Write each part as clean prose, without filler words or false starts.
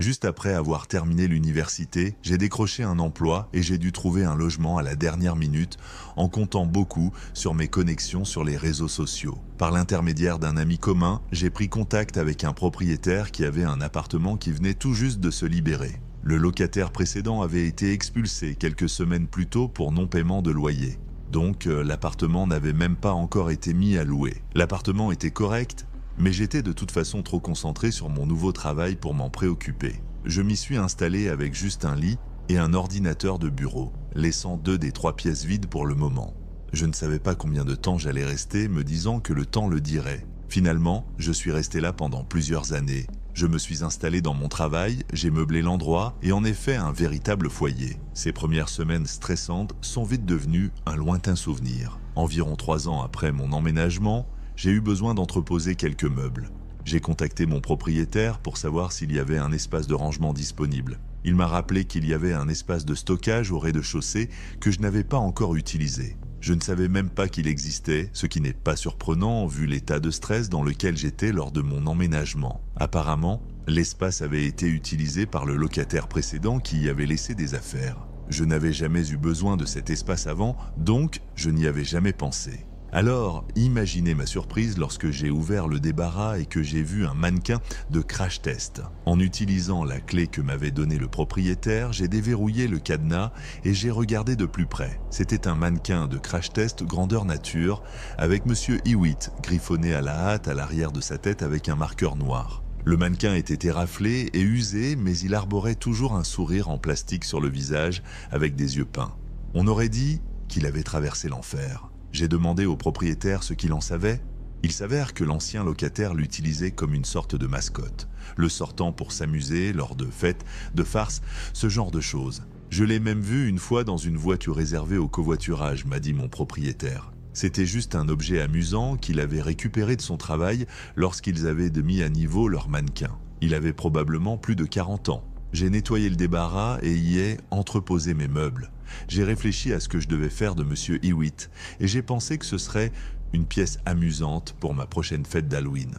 Juste après avoir terminé l'université, j'ai décroché un emploi et j'ai dû trouver un logement à la dernière minute en comptant beaucoup sur mes connexions sur les réseaux sociaux. Par l'intermédiaire d'un ami commun, j'ai pris contact avec un propriétaire qui avait un appartement qui venait tout juste de se libérer. Le locataire précédent avait été expulsé quelques semaines plus tôt pour non-paiement de loyer. Donc l'appartement n'avait même pas encore été mis à louer. L'appartement était correct, mais j'étais de toute façon trop concentré sur mon nouveau travail pour m'en préoccuper. Je m'y suis installé avec juste un lit et un ordinateur de bureau, laissant 2 des 3 pièces vides pour le moment. Je ne savais pas combien de temps j'allais rester, me disant que le temps le dirait. Finalement, je suis resté là pendant plusieurs années. Je me suis installé dans mon travail, j'ai meublé l'endroit et en ai fait un véritable foyer. Ces premières semaines stressantes sont vite devenues un lointain souvenir. Environ 3 ans après mon emménagement, j'ai eu besoin d'entreposer quelques meubles. J'ai contacté mon propriétaire pour savoir s'il y avait un espace de rangement disponible. Il m'a rappelé qu'il y avait un espace de stockage au rez-de-chaussée que je n'avais pas encore utilisé. Je ne savais même pas qu'il existait, ce qui n'est pas surprenant vu l'état de stress dans lequel j'étais lors de mon emménagement. Apparemment, l'espace avait été utilisé par le locataire précédent qui y avait laissé des affaires. Je n'avais jamais eu besoin de cet espace avant, donc je n'y avais jamais pensé. Alors, imaginez ma surprise lorsque j'ai ouvert le débarras et que j'ai vu un mannequin de crash test. En utilisant la clé que m'avait donnée le propriétaire, j'ai déverrouillé le cadenas et j'ai regardé de plus près. C'était un mannequin de crash test grandeur nature avec Monsieur Hewitt griffonné à la hâte à l'arrière de sa tête avec un marqueur noir. Le mannequin était éraflé et usé, mais il arborait toujours un sourire en plastique sur le visage avec des yeux peints. On aurait dit qu'il avait traversé l'enfer. J'ai demandé au propriétaire ce qu'il en savait. Il s'avère que l'ancien locataire l'utilisait comme une sorte de mascotte, le sortant pour s'amuser lors de fêtes, de farces, ce genre de choses. Je l'ai même vu une fois dans une voiture réservée au covoiturage, m'a dit mon propriétaire. C'était juste un objet amusant qu'il avait récupéré de son travail lorsqu'ils avaient mis à niveau leur mannequin. Il avait probablement plus de 40 ans. J'ai nettoyé le débarras et y ai entreposé mes meubles. J'ai réfléchi à ce que je devais faire de Monsieur Hewitt et j'ai pensé que ce serait une pièce amusante pour ma prochaine fête d'Halloween.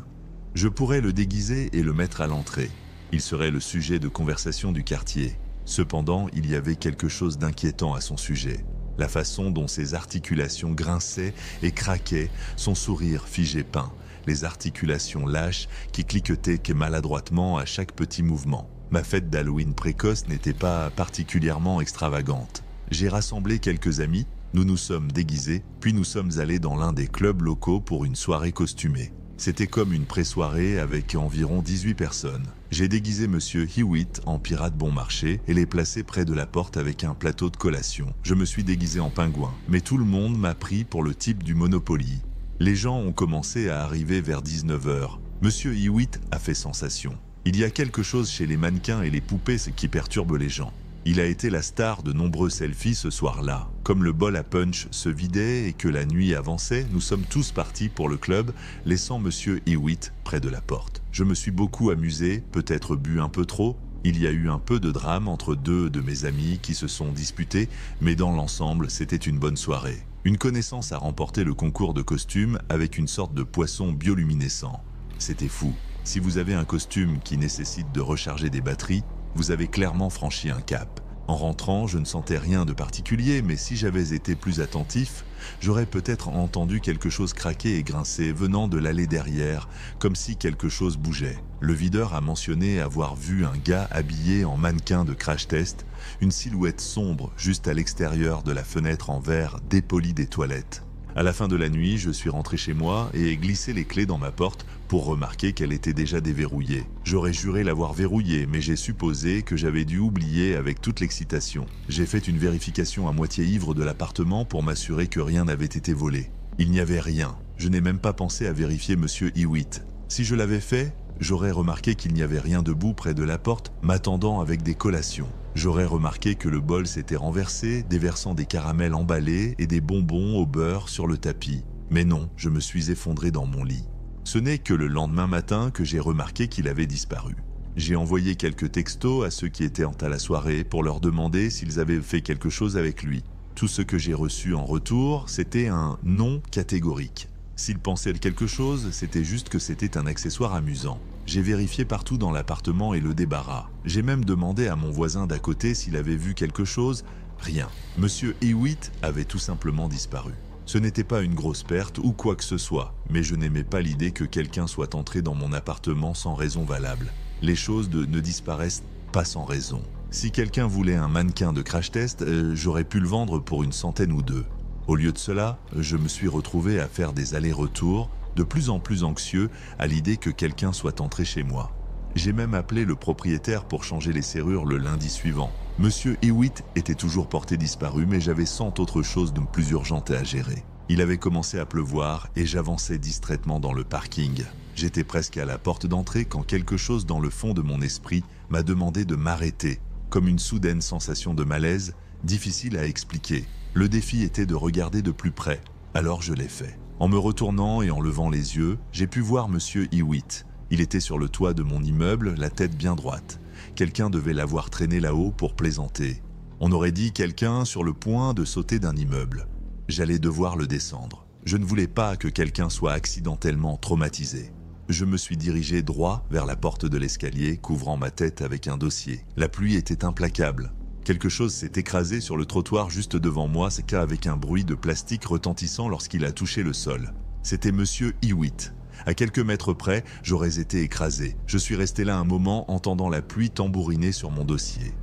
Je pourrais le déguiser et le mettre à l'entrée. Il serait le sujet de conversation du quartier. Cependant, il y avait quelque chose d'inquiétant à son sujet. La façon dont ses articulations grinçaient et craquaient, son sourire figé peint, les articulations lâches qui cliquetaient maladroitement à chaque petit mouvement. Ma fête d'Halloween précoce n'était pas particulièrement extravagante. J'ai rassemblé quelques amis, nous nous sommes déguisés, puis nous sommes allés dans l'un des clubs locaux pour une soirée costumée. C'était comme une pré-soirée avec environ 18 personnes. J'ai déguisé Monsieur Hewitt en pirate bon marché et l'ai placé près de la porte avec un plateau de collation. Je me suis déguisé en pingouin, mais tout le monde m'a pris pour le type du Monopoly. Les gens ont commencé à arriver vers 19 h. Monsieur Hewitt a fait sensation. Il y a quelque chose chez les mannequins et les poupées qui perturbe les gens. Il a été la star de nombreux selfies ce soir-là. Comme le bol à punch se vidait et que la nuit avançait, nous sommes tous partis pour le club, laissant Monsieur Hewitt près de la porte. Je me suis beaucoup amusé, peut-être bu un peu trop. Il y a eu un peu de drame entre 2 de mes amis qui se sont disputés, mais dans l'ensemble, c'était une bonne soirée. Une connaissance a remporté le concours de costumes avec une sorte de poisson bioluminescent. C'était fou. Si vous avez un costume qui nécessite de recharger des batteries, vous avez clairement franchi un cap. En rentrant, je ne sentais rien de particulier, mais si j'avais été plus attentif, j'aurais peut-être entendu quelque chose craquer et grincer venant de l'allée derrière, comme si quelque chose bougeait. Le videur a mentionné avoir vu un gars habillé en mannequin de crash test, une silhouette sombre juste à l'extérieur de la fenêtre en verre dépolie des toilettes. À la fin de la nuit, je suis rentré chez moi et ai glissé les clés dans ma porte pour remarquer qu'elle était déjà déverrouillée. J'aurais juré l'avoir verrouillée, mais j'ai supposé que j'avais dû oublier avec toute l'excitation. J'ai fait une vérification à moitié ivre de l'appartement pour m'assurer que rien n'avait été volé. Il n'y avait rien. Je n'ai même pas pensé à vérifier Monsieur Hewitt. Si je l'avais fait, j'aurais remarqué qu'il n'y avait rien debout près de la porte, m'attendant avec des collations. J'aurais remarqué que le bol s'était renversé, déversant des caramels emballés et des bonbons au beurre sur le tapis. Mais non, je me suis effondré dans mon lit. Ce n'est que le lendemain matin que j'ai remarqué qu'il avait disparu. J'ai envoyé quelques textos à ceux qui étaient à la soirée pour leur demander s'ils avaient fait quelque chose avec lui. Tout ce que j'ai reçu en retour, c'était un non catégorique. S'ils pensaient quelque chose, c'était juste que c'était un accessoire amusant. J'ai vérifié partout dans l'appartement et le débarras. J'ai même demandé à mon voisin d'à côté s'il avait vu quelque chose. Rien. Monsieur Hewitt avait tout simplement disparu. Ce n'était pas une grosse perte ou quoi que ce soit, mais je n'aimais pas l'idée que quelqu'un soit entré dans mon appartement sans raison valable. Les choses ne disparaissent pas sans raison. Si quelqu'un voulait un mannequin de crash test, j'aurais pu le vendre pour une centaine ou deux. Au lieu de cela, je me suis retrouvé à faire des allers-retours, de plus en plus anxieux à l'idée que quelqu'un soit entré chez moi. J'ai même appelé le propriétaire pour changer les serrures le lundi suivant. Monsieur Hewitt était toujours porté disparu, mais j'avais 100 autres choses de plus urgentes à gérer. Il avait commencé à pleuvoir et j'avançais distraitement dans le parking. J'étais presque à la porte d'entrée quand quelque chose dans le fond de mon esprit m'a demandé de m'arrêter, comme une soudaine sensation de malaise, difficile à expliquer. Le défi était de regarder de plus près, alors je l'ai fait. En me retournant et en levant les yeux, j'ai pu voir Monsieur Hewitt. Il était sur le toit de mon immeuble, la tête bien droite. Quelqu'un devait l'avoir traîné là-haut pour plaisanter. On aurait dit quelqu'un sur le point de sauter d'un immeuble. J'allais devoir le descendre. Je ne voulais pas que quelqu'un soit accidentellement traumatisé. Je me suis dirigé droit vers la porte de l'escalier, couvrant ma tête avec un dossier. La pluie était implacable. Quelque chose s'est écrasé sur le trottoir juste devant moi, c'est avec un bruit de plastique retentissant lorsqu'il a touché le sol. C'était Monsieur Hewitt. À quelques mètres près, j'aurais été écrasé. Je suis resté là un moment, entendant la pluie tambouriner sur mon dossier.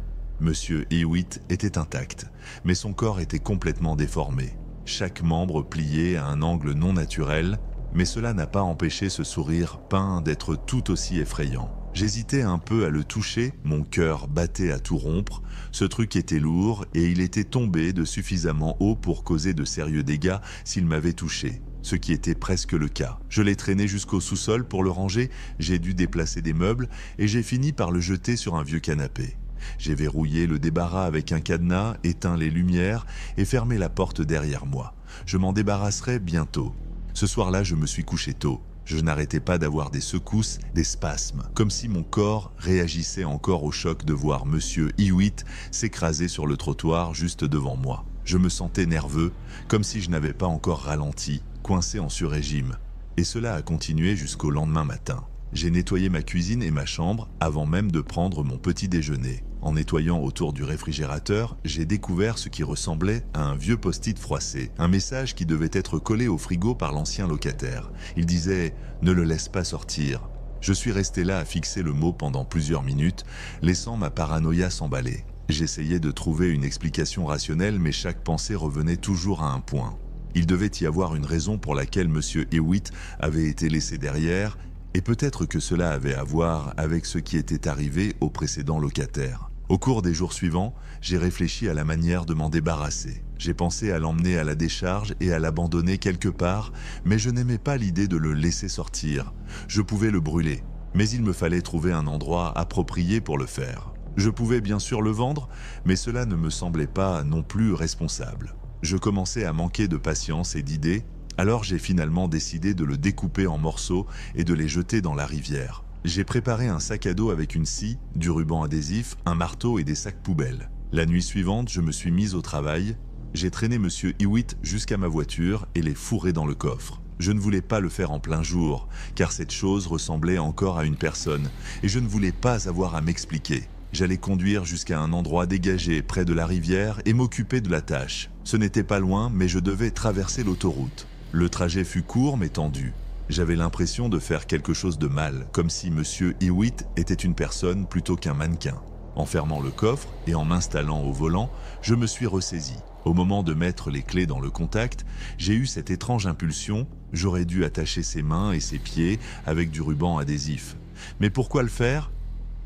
Monsieur Hewitt était intact, mais son corps était complètement déformé. Chaque membre plié à un angle non naturel, mais cela n'a pas empêché ce sourire peint d'être tout aussi effrayant. J'hésitais un peu à le toucher, mon cœur battait à tout rompre, ce truc était lourd et il était tombé de suffisamment haut pour causer de sérieux dégâts s'il m'avait touché, ce qui était presque le cas. Je l'ai traîné jusqu'au sous-sol pour le ranger, j'ai dû déplacer des meubles et j'ai fini par le jeter sur un vieux canapé. J'ai verrouillé le débarras avec un cadenas, éteint les lumières et fermé la porte derrière moi. Je m'en débarrasserai bientôt. Ce soir-là, je me suis couché tôt. Je n'arrêtais pas d'avoir des secousses, des spasmes, comme si mon corps réagissait encore au choc de voir Monsieur Hewitt s'écraser sur le trottoir juste devant moi. Je me sentais nerveux, comme si je n'avais pas encore ralenti, coincé en sur-régime. Et cela a continué jusqu'au lendemain matin. J'ai nettoyé ma cuisine et ma chambre avant même de prendre mon petit déjeuner. En nettoyant autour du réfrigérateur, j'ai découvert ce qui ressemblait à un vieux post-it froissé, un message qui devait être collé au frigo par l'ancien locataire. Il disait « Ne le laisse pas sortir ». Je suis resté là à fixer le mot pendant plusieurs minutes, laissant ma paranoïa s'emballer. J'essayais de trouver une explication rationnelle, mais chaque pensée revenait toujours à un point. Il devait y avoir une raison pour laquelle Monsieur Hewitt avait été laissé derrière, et peut-être que cela avait à voir avec ce qui était arrivé au précédent locataire. Au cours des jours suivants, j'ai réfléchi à la manière de m'en débarrasser. J'ai pensé à l'emmener à la décharge et à l'abandonner quelque part, mais je n'aimais pas l'idée de le laisser sortir. Je pouvais le brûler, mais il me fallait trouver un endroit approprié pour le faire. Je pouvais bien sûr le vendre, mais cela ne me semblait pas non plus responsable. Je commençais à manquer de patience et d'idées, alors j'ai finalement décidé de le découper en morceaux et de les jeter dans la rivière. J'ai préparé un sac à dos avec une scie, du ruban adhésif, un marteau et des sacs poubelles. La nuit suivante, je me suis mis au travail. J'ai traîné Monsieur Hewitt jusqu'à ma voiture et l'ai fourré dans le coffre. Je ne voulais pas le faire en plein jour, car cette chose ressemblait encore à une personne, et je ne voulais pas avoir à m'expliquer. J'allais conduire jusqu'à un endroit dégagé près de la rivière et m'occuper de la tâche. Ce n'était pas loin, mais je devais traverser l'autoroute. Le trajet fut court mais tendu. J'avais l'impression de faire quelque chose de mal, comme si Monsieur Hewitt était une personne plutôt qu'un mannequin. En fermant le coffre et en m'installant au volant, je me suis ressaisi. Au moment de mettre les clés dans le contact, j'ai eu cette étrange impulsion, j'aurais dû attacher ses mains et ses pieds avec du ruban adhésif. Mais pourquoi le faire ?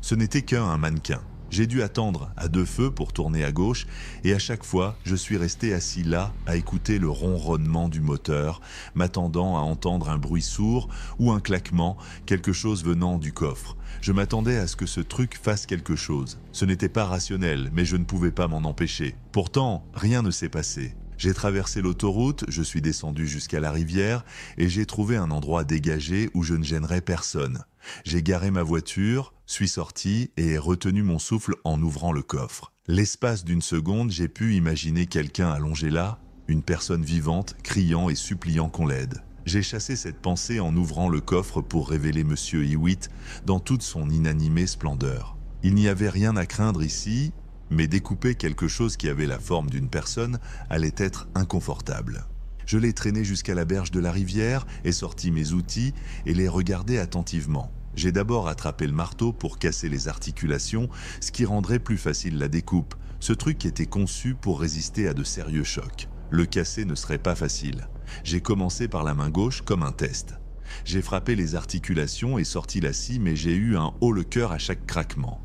Ce n'était qu'un mannequin. J'ai dû attendre à deux feux pour tourner à gauche et à chaque fois, je suis resté assis là à écouter le ronronnement du moteur, m'attendant à entendre un bruit sourd ou un claquement, quelque chose venant du coffre. Je m'attendais à ce que ce truc fasse quelque chose. Ce n'était pas rationnel, mais je ne pouvais pas m'en empêcher. Pourtant, rien ne s'est passé. J'ai traversé l'autoroute, je suis descendu jusqu'à la rivière et j'ai trouvé un endroit dégagé où je ne gênerais personne. J'ai garé ma voiture, suis sorti et ai retenu mon souffle en ouvrant le coffre. L'espace d'une seconde, j'ai pu imaginer quelqu'un allongé là, une personne vivante, criant et suppliant qu'on l'aide. J'ai chassé cette pensée en ouvrant le coffre pour révéler Monsieur Hewitt dans toute son inanimée splendeur. Il n'y avait rien à craindre ici, mais découper quelque chose qui avait la forme d'une personne allait être inconfortable. Je l'ai traîné jusqu'à la berge de la rivière et sorti mes outils et les regardé attentivement. J'ai d'abord attrapé le marteau pour casser les articulations, ce qui rendrait plus facile la découpe. Ce truc était conçu pour résister à de sérieux chocs. Le casser ne serait pas facile. J'ai commencé par la main gauche comme un test. J'ai frappé les articulations et sorti la scie, mais j'ai eu un haut-le-cœur à chaque craquement.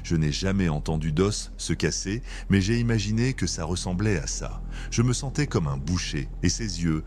Je n'ai jamais entendu d'os se casser, mais j'ai imaginé que ça ressemblait à ça. Je me sentais comme un boucher, et ses yeux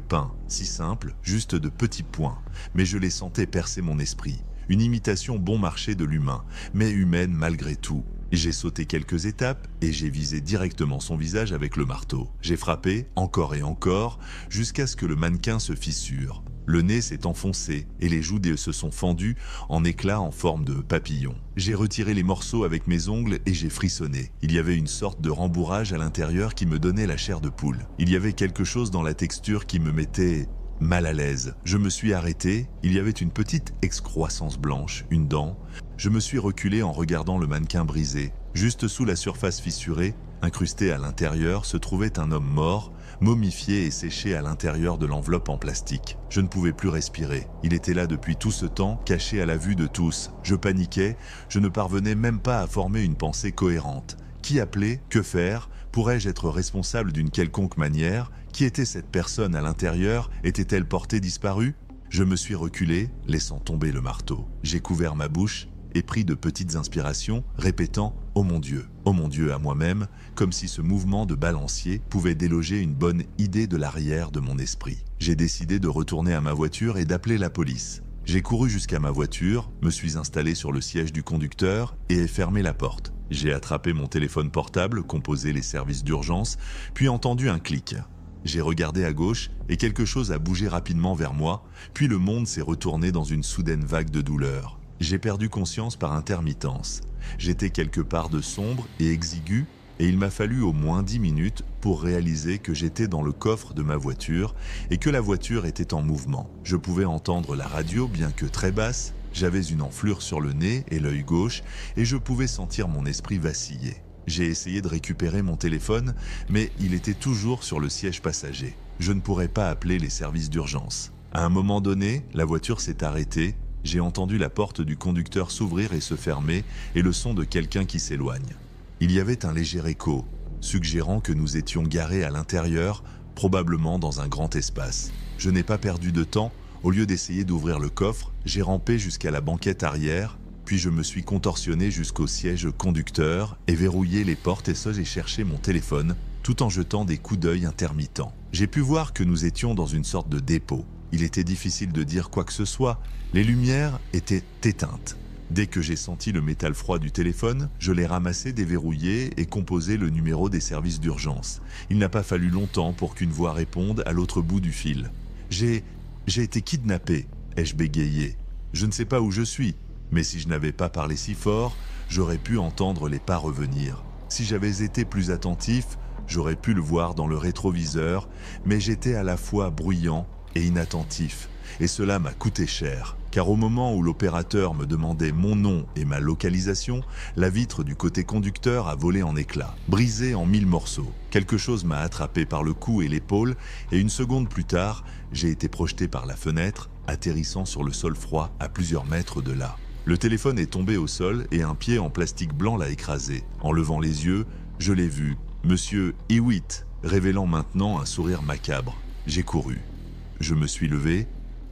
peints, si simples, juste de petits points. Mais je les sentais percer mon esprit. Une imitation bon marché de l'humain, mais humaine malgré tout. J'ai sauté quelques étapes et j'ai visé directement son visage avec le marteau. J'ai frappé, encore et encore, jusqu'à ce que le mannequin se fissure. Le nez s'est enfoncé et les joues se sont fendues en éclats en forme de papillon. J'ai retiré les morceaux avec mes ongles et j'ai frissonné. Il y avait une sorte de rembourrage à l'intérieur qui me donnait la chair de poule. Il y avait quelque chose dans la texture qui me mettait mal à l'aise. Je me suis arrêté, il y avait une petite excroissance blanche, une dent. Je me suis reculé en regardant le mannequin brisé. Juste sous la surface fissurée, incrusté à l'intérieur, se trouvait un homme mort, momifié et séché à l'intérieur de l'enveloppe en plastique. Je ne pouvais plus respirer. Il était là depuis tout ce temps, caché à la vue de tous. Je paniquais, je ne parvenais même pas à former une pensée cohérente. Qui appeler? Que faire? Pourrais-je être responsable d'une quelconque manière? Qui était cette personne à l'intérieur? Était-elle portée disparue? Je me suis reculé, laissant tomber le marteau. J'ai couvert ma bouche et pris de petites inspirations, répétant « Oh mon Dieu !» à moi-même, comme si ce mouvement de balancier pouvait déloger une bonne idée de l'arrière de mon esprit. J'ai décidé de retourner à ma voiture et d'appeler la police. J'ai couru jusqu'à ma voiture, me suis installé sur le siège du conducteur et ai fermé la porte. J'ai attrapé mon téléphone portable, composé les services d'urgence, puis entendu un clic. J'ai regardé à gauche et quelque chose a bougé rapidement vers moi, puis le monde s'est retourné dans une soudaine vague de douleur. J'ai perdu conscience par intermittence. J'étais quelque part de sombre et exigu, et il m'a fallu au moins 10 minutes pour réaliser que j'étais dans le coffre de ma voiture et que la voiture était en mouvement. Je pouvais entendre la radio, bien que très basse, j'avais une enflure sur le nez et l'œil gauche, et je pouvais sentir mon esprit vaciller. J'ai essayé de récupérer mon téléphone, mais il était toujours sur le siège passager. Je ne pourrais pas appeler les services d'urgence. À un moment donné, la voiture s'est arrêtée. J'ai entendu la porte du conducteur s'ouvrir et se fermer et le son de quelqu'un qui s'éloigne. Il y avait un léger écho, suggérant que nous étions garés à l'intérieur, probablement dans un grand espace. Je n'ai pas perdu de temps. Au lieu d'essayer d'ouvrir le coffre, j'ai rampé jusqu'à la banquette arrière, puis je me suis contorsionné jusqu'au siège conducteur et verrouillé les portes et j'ai cherché mon téléphone, tout en jetant des coups d'œil intermittents. J'ai pu voir que nous étions dans une sorte de dépôt. Il était difficile de dire quoi que ce soit. Les lumières étaient éteintes. Dès que j'ai senti le métal froid du téléphone, je l'ai ramassé, déverrouillé et composé le numéro des services d'urgence. Il n'a pas fallu longtemps pour qu'une voix réponde à l'autre bout du fil. J'ai été kidnappé, ai-je bégayé. Je ne sais pas où je suis, mais si je n'avais pas parlé si fort, j'aurais pu entendre les pas revenir. Si j'avais été plus attentif, j'aurais pu le voir dans le rétroviseur, mais j'étais à la fois bruyant et inattentif, et cela m'a coûté cher, car au moment où l'opérateur me demandait mon nom et ma localisation, la vitre du côté conducteur a volé en éclats, brisée en 1000 morceaux. Quelque chose m'a attrapé par le cou et l'épaule, et une seconde plus tard, j'ai été projeté par la fenêtre, atterrissant sur le sol froid à plusieurs mètres de là. Le téléphone est tombé au sol et un pied en plastique blanc l'a écrasé. En levant les yeux, je l'ai vu, Monsieur Hewitt, révélant maintenant un sourire macabre. J'ai couru. Je me suis levé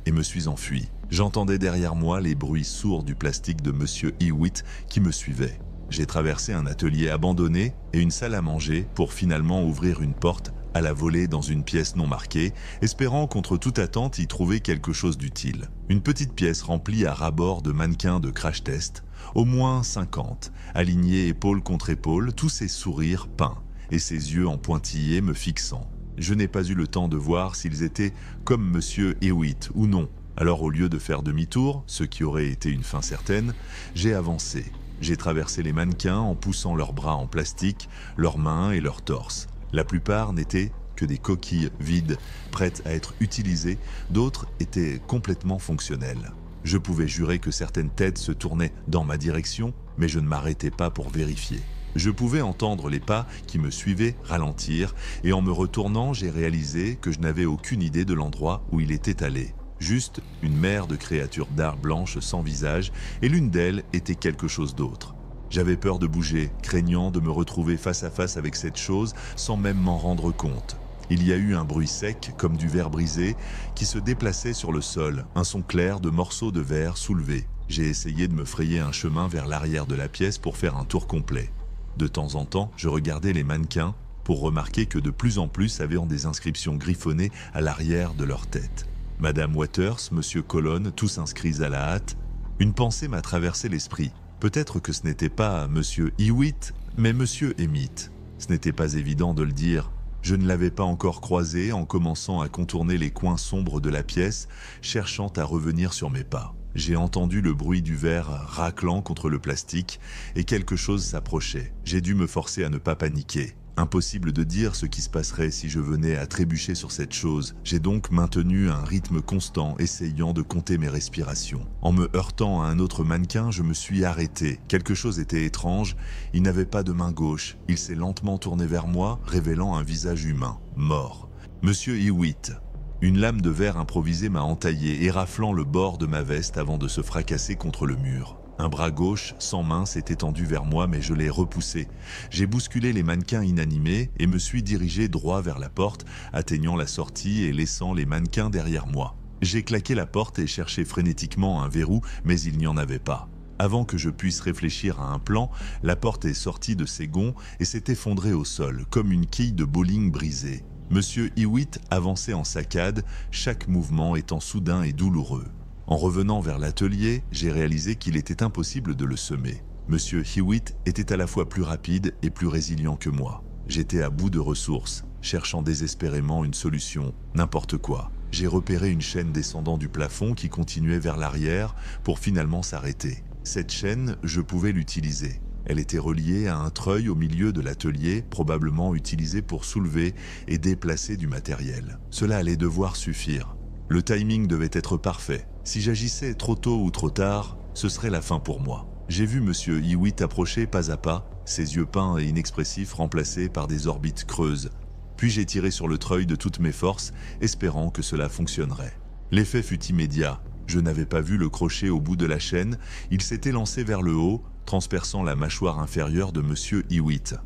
et me suis enfui. J'entendais derrière moi les bruits sourds du plastique de Monsieur Hewitt qui me suivait. J'ai traversé un atelier abandonné et une salle à manger pour finalement ouvrir une porte à la volée dans une pièce non marquée, espérant contre toute attente y trouver quelque chose d'utile. Une petite pièce remplie à ras-bord de mannequins de crash test, au moins 50, alignés épaule contre épaule, tous ces sourires peints et ses yeux en pointillés me fixant. Je n'ai pas eu le temps de voir s'ils étaient comme Monsieur Hewitt ou non. Alors au lieu de faire demi-tour, ce qui aurait été une fin certaine, j'ai avancé. J'ai traversé les mannequins en poussant leurs bras en plastique, leurs mains et leurs torses. La plupart n'étaient que des coquilles vides, prêtes à être utilisées, d'autres étaient complètement fonctionnelles. Je pouvais jurer que certaines têtes se tournaient dans ma direction, mais je ne m'arrêtais pas pour vérifier. Je pouvais entendre les pas qui me suivaient ralentir, et en me retournant, j'ai réalisé que je n'avais aucune idée de l'endroit où il était allé. Juste une mer de créatures d'art blanches sans visage, et l'une d'elles était quelque chose d'autre. J'avais peur de bouger, craignant de me retrouver face à face avec cette chose sans même m'en rendre compte. Il y a eu un bruit sec, comme du verre brisé, qui se déplaçait sur le sol, un son clair de morceaux de verre soulevés. J'ai essayé de me frayer un chemin vers l'arrière de la pièce pour faire un tour complet. De temps en temps, je regardais les mannequins pour remarquer que de plus en plus avaient des inscriptions griffonnées à l'arrière de leur tête. Madame Waters, Monsieur Colon, tous inscrits à la hâte. Une pensée m'a traversé l'esprit. Peut-être que ce n'était pas Monsieur Hewitt, mais Monsieur Emmett. Ce n'était pas évident de le dire. Je ne l'avais pas encore croisé en commençant à contourner les coins sombres de la pièce, cherchant à revenir sur mes pas. J'ai entendu le bruit du verre raclant contre le plastique et quelque chose s'approchait. J'ai dû me forcer à ne pas paniquer. Impossible de dire ce qui se passerait si je venais à trébucher sur cette chose. J'ai donc maintenu un rythme constant, essayant de compter mes respirations. En me heurtant à un autre mannequin, je me suis arrêté. Quelque chose était étrange. Il n'avait pas de main gauche. Il s'est lentement tourné vers moi, révélant un visage humain, mort. Monsieur Hewitt. Une lame de verre improvisée m'a entaillé, éraflant le bord de ma veste avant de se fracasser contre le mur. Un bras gauche, sans main, s'est étendu vers moi, mais je l'ai repoussé. J'ai bousculé les mannequins inanimés et me suis dirigé droit vers la porte, atteignant la sortie et laissant les mannequins derrière moi. J'ai claqué la porte et cherché frénétiquement un verrou, mais il n'y en avait pas. Avant que je puisse réfléchir à un plan, la porte est sortie de ses gonds et s'est effondrée au sol, comme une quille de bowling brisée. Monsieur Hewitt avançait en saccade, chaque mouvement étant soudain et douloureux. En revenant vers l'atelier, j'ai réalisé qu'il était impossible de le semer. Monsieur Hewitt était à la fois plus rapide et plus résilient que moi. J'étais à bout de ressources, cherchant désespérément une solution, n'importe quoi. J'ai repéré une chaîne descendant du plafond qui continuait vers l'arrière pour finalement s'arrêter. Cette chaîne, je pouvais l'utiliser. Elle était reliée à un treuil au milieu de l'atelier, probablement utilisé pour soulever et déplacer du matériel. Cela allait devoir suffire. Le timing devait être parfait. Si j'agissais trop tôt ou trop tard, ce serait la fin pour moi. J'ai vu Monsieur Hewitt approcher pas à pas, ses yeux peints et inexpressifs remplacés par des orbites creuses. Puis j'ai tiré sur le treuil de toutes mes forces, espérant que cela fonctionnerait. L'effet fut immédiat. Je n'avais pas vu le crochet au bout de la chaîne, il s'était lancé vers le haut, transperçant la mâchoire inférieure de Monsieur Hewitt.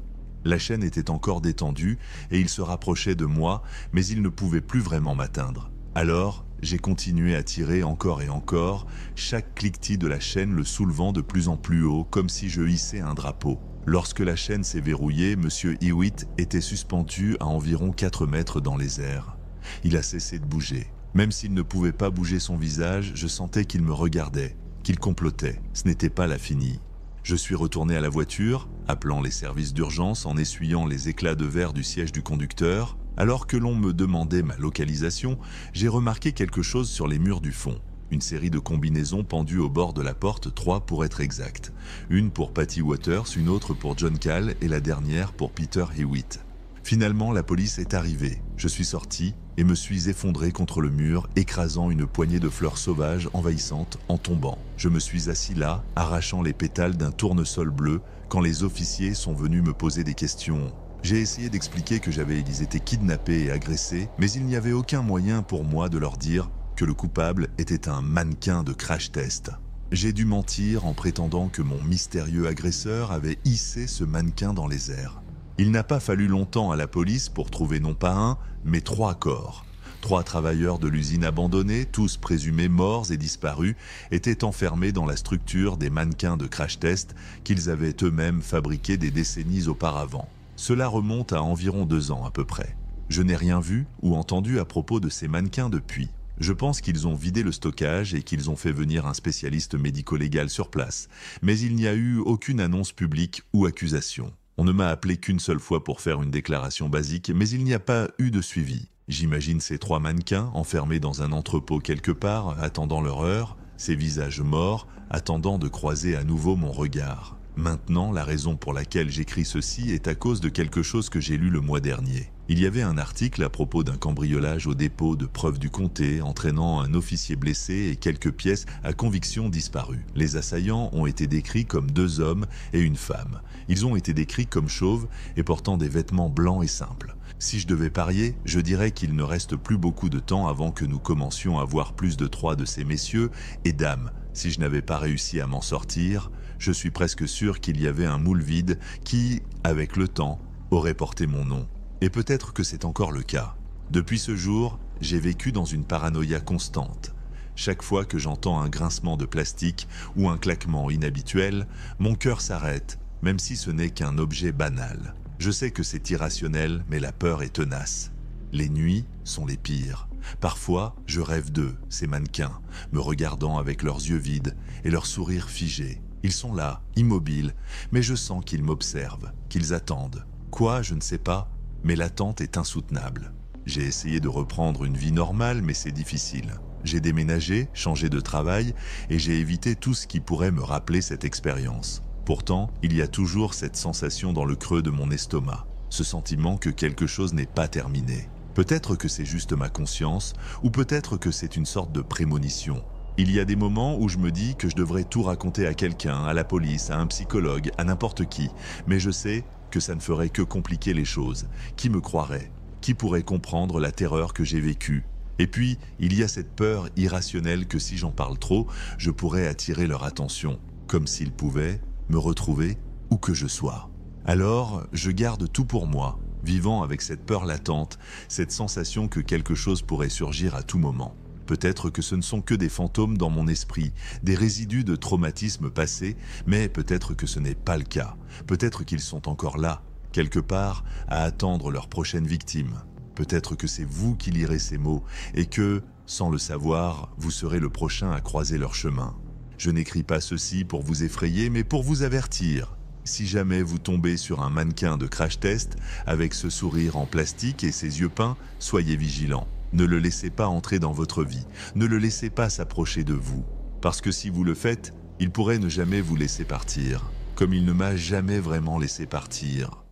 La chaîne était encore détendue et il se rapprochait de moi, mais il ne pouvait plus vraiment m'atteindre. Alors, j'ai continué à tirer encore et encore, chaque cliquetis de la chaîne le soulevant de plus en plus haut, comme si je hissais un drapeau. Lorsque la chaîne s'est verrouillée, Monsieur Hewitt était suspendu à environ 4 mètres dans les airs. Il a cessé de bouger. Même s'il ne pouvait pas bouger son visage, je sentais qu'il me regardait, qu'il complotait. Ce n'était pas la finie. Je suis retourné à la voiture, appelant les services d'urgence en essuyant les éclats de verre du siège du conducteur. Alors que l'on me demandait ma localisation, j'ai remarqué quelque chose sur les murs du fond. Une série de combinaisons pendues au bord de la porte, 3 pour être exact. Une pour Patty Waters, une autre pour John Cale et la dernière pour Peter Hewitt. Finalement, la police est arrivée. Je suis sorti et me suis effondré contre le mur, écrasant une poignée de fleurs sauvages envahissantes en tombant. Je me suis assis là, arrachant les pétales d'un tournesol bleu, quand les officiers sont venus me poser des questions. J'ai essayé d'expliquer que j'avais été kidnappé et agressé, mais il n'y avait aucun moyen pour moi de leur dire que le coupable était un mannequin de crash test. J'ai dû mentir en prétendant que mon mystérieux agresseur avait hissé ce mannequin dans les airs. Il n'a pas fallu longtemps à la police pour trouver non pas un, mais 3 corps. 3 travailleurs de l'usine abandonnée, tous présumés morts et disparus, étaient enfermés dans la structure des mannequins de crash test qu'ils avaient eux-mêmes fabriqués des décennies auparavant. Cela remonte à environ 2 ans à peu près. Je n'ai rien vu ou entendu à propos de ces mannequins depuis. Je pense qu'ils ont vidé le stockage et qu'ils ont fait venir un spécialiste médico-légal sur place, mais il n'y a eu aucune annonce publique ou accusation. On ne m'a appelé qu'une seule fois pour faire une déclaration basique, mais il n'y a pas eu de suivi. J'imagine ces 3 mannequins enfermés dans un entrepôt quelque part, attendant leur heure, ces visages morts, attendant de croiser à nouveau mon regard. Maintenant, la raison pour laquelle j'écris ceci est à cause de quelque chose que j'ai lu le mois dernier. Il y avait un article à propos d'un cambriolage au dépôt de preuves du comté entraînant un officier blessé et quelques pièces à conviction disparues. Les assaillants ont été décrits comme 2 hommes et une femme. Ils ont été décrits comme chauves et portant des vêtements blancs et simples. Si je devais parier, je dirais qu'il ne reste plus beaucoup de temps avant que nous commencions à voir plus de 3 de ces messieurs et dames. Si je n'avais pas réussi à m'en sortir, je suis presque sûr qu'il y avait un moule vide qui, avec le temps, aurait porté mon nom. Et peut-être que c'est encore le cas. Depuis ce jour, j'ai vécu dans une paranoïa constante. Chaque fois que j'entends un grincement de plastique ou un claquement inhabituel, mon cœur s'arrête, même si ce n'est qu'un objet banal. Je sais que c'est irrationnel, mais la peur est tenace. Les nuits sont les pires. Parfois, je rêve d'eux, ces mannequins, me regardant avec leurs yeux vides et leur sourire figé. Ils sont là, immobiles, mais je sens qu'ils m'observent, qu'ils attendent. Quoi, je ne sais pas, mais l'attente est insoutenable. J'ai essayé de reprendre une vie normale, mais c'est difficile. J'ai déménagé, changé de travail, et j'ai évité tout ce qui pourrait me rappeler cette expérience. Pourtant, il y a toujours cette sensation dans le creux de mon estomac, ce sentiment que quelque chose n'est pas terminé. Peut-être que c'est juste ma conscience, ou peut-être que c'est une sorte de prémonition. Il y a des moments où je me dis que je devrais tout raconter à quelqu'un, à la police, à un psychologue, à n'importe qui, mais je sais que ça ne ferait que compliquer les choses. Qui me croirait? Qui pourrait comprendre la terreur que j'ai vécue? Et puis, il y a cette peur irrationnelle que si j'en parle trop, je pourrais attirer leur attention, comme s'ils pouvaient me retrouver où que je sois. Alors, je garde tout pour moi, vivant avec cette peur latente, cette sensation que quelque chose pourrait surgir à tout moment. Peut-être que ce ne sont que des fantômes dans mon esprit, des résidus de traumatismes passés, mais peut-être que ce n'est pas le cas. Peut-être qu'ils sont encore là, quelque part, à attendre leur prochaine victime. Peut-être que c'est vous qui lirez ces mots et que, sans le savoir, vous serez le prochain à croiser leur chemin. Je n'écris pas ceci pour vous effrayer, mais pour vous avertir. Si jamais vous tombez sur un mannequin de crash test, avec ce sourire en plastique et ses yeux peints, soyez vigilants. Ne le laissez pas entrer dans votre vie, ne le laissez pas s'approcher de vous. Parce que si vous le faites, il pourrait ne jamais vous laisser partir, comme il ne m'a jamais vraiment laissé partir.